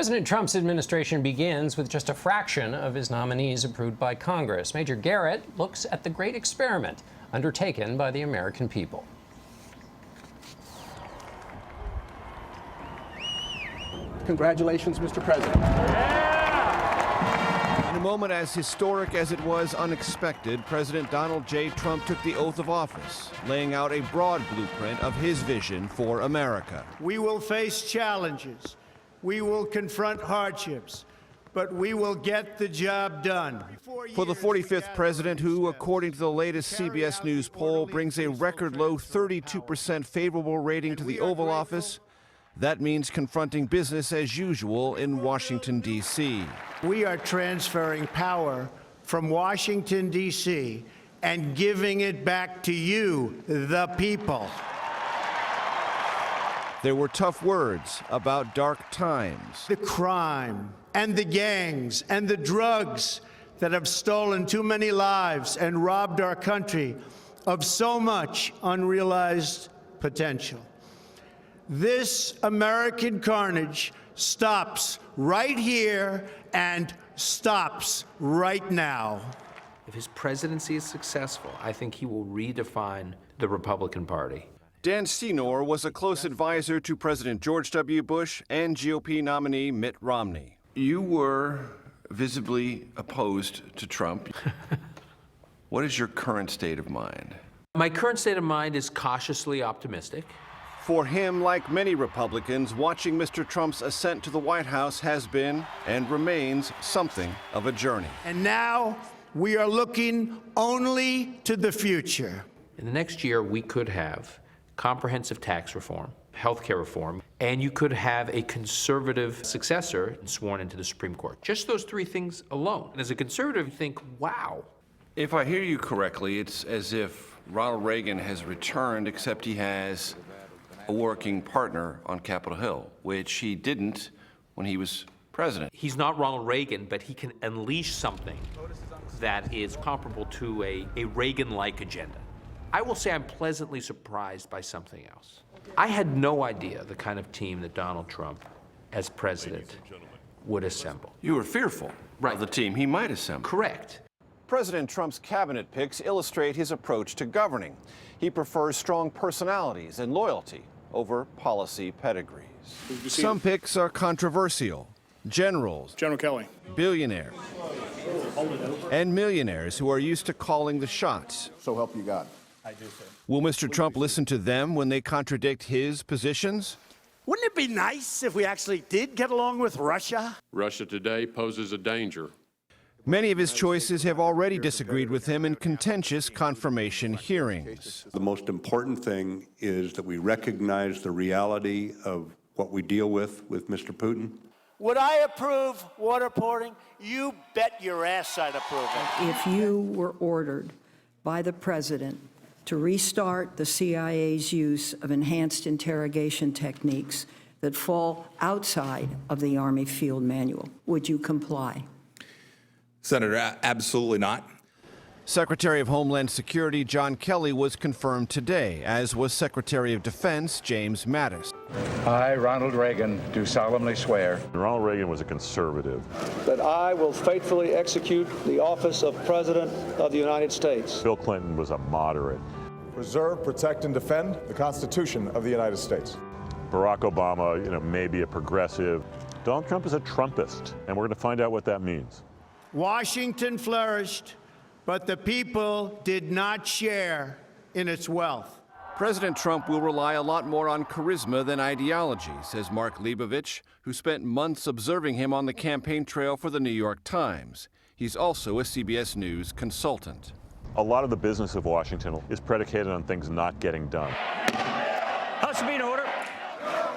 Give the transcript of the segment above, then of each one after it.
President Trump's administration begins with just a fraction of his nominees approved by Congress. Major Garrett looks at the great experiment undertaken by the American people. Congratulations, Mr. President. In a moment as historic as it was unexpected, President Donald J. Trump took the oath of office, laying out a broad blueprint of his vision for America. We will face challenges. We will confront hardships, but we will get the job done. For the 45th president, who, according to the latest CBS News poll, brings a record low 32% favorable rating to the Oval Office, that means confronting business as usual in Washington, D.C. We are transferring power from Washington, D.C., and giving it back to you, the people. There were tough words about dark times. The crime and the gangs and the drugs that have stolen too many lives and robbed our country of so much unrealized potential. This American carnage stops right here and stops right now. If his presidency is successful, I think he will redefine the Republican Party. Dan Senor was a close advisor to President George W. Bush and GOP nominee Mitt Romney. You were visibly opposed to Trump. What is your current state of mind? My current state of mind is cautiously optimistic. For him, like many Republicans, watching Mr. Trump's ascent to the White House has been and remains something of a journey. And now we are looking only to the future. In the next year, we could have comprehensive tax reform, health care reform, and you could have a conservative successor sworn into the Supreme Court. Just those three things alone. And as a conservative, you think, wow. If I hear you correctly, it's as if Ronald Reagan has returned, except he has a working partner on Capitol Hill, which he didn't when he was president. He's not Ronald Reagan, but he can unleash something that is comparable to a Reagan-like agenda. I will say I'm pleasantly surprised by something else. I had no idea the kind of team that Donald Trump, as president, would assemble. You were fearful of the team he might assemble. Correct. President Trump's cabinet picks illustrate his approach to governing. He prefers strong personalities and loyalty over policy pedigrees. Some picks are controversial. Generals, General Kelly, billionaires, and millionaires who are used to calling the shots. So help you God. I do, sir. Will Mr. Trump listen to them when they contradict his positions? Wouldn't it be nice if we actually did get along with Russia? Russia today poses a danger. Many of his choices have already disagreed with him in contentious confirmation hearings. The most important thing is that we recognize the reality of what we deal with Mr. Putin. Would I approve waterboarding? You bet your ass I'd approve it. If you were ordered by the president to restart the CIA's use of enhanced interrogation techniques that fall outside of the Army Field Manual, would you comply? Senator, absolutely not. Secretary of Homeland Security John Kelly was confirmed today, as was Secretary of Defense James Mattis. I, Ronald Reagan, do solemnly swear. Ronald Reagan was a conservative. That I will faithfully execute the office of President of the United States. Bill Clinton was a moderate. Preserve, protect, and defend the Constitution of the United States. Barack Obama, may be a progressive. Donald Trump is a Trumpist, and we're going to find out what that means. Washington flourished, but the people did not share in its wealth. President Trump will rely a lot more on charisma than ideology, says Mark Leibovich, who spent months observing him on the campaign trail for the New York Times. He's also a CBS News consultant. A lot of the business of Washington is predicated on things not getting done. House to be in order.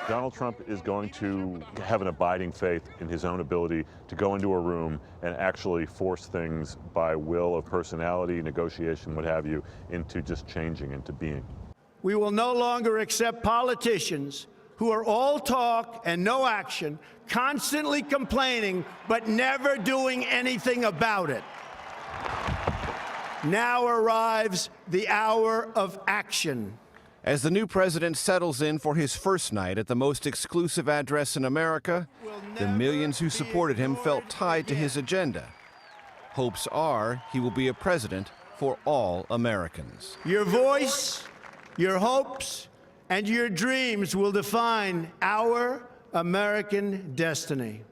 Donald Trump is going to have an abiding faith in his own ability to go into a room and actually force things by will of personality, negotiation, what have you, into just changing into being. We will no longer accept politicians who are all talk and no action, constantly complaining, but never doing anything about it. Now arrives the hour of action. As the new president settles in for his first night at the most exclusive address in America, the millions who supported him felt tied to his agenda. Hopes are he will be a president for all Americans. Your voice, your hopes, and your dreams will define our American destiny.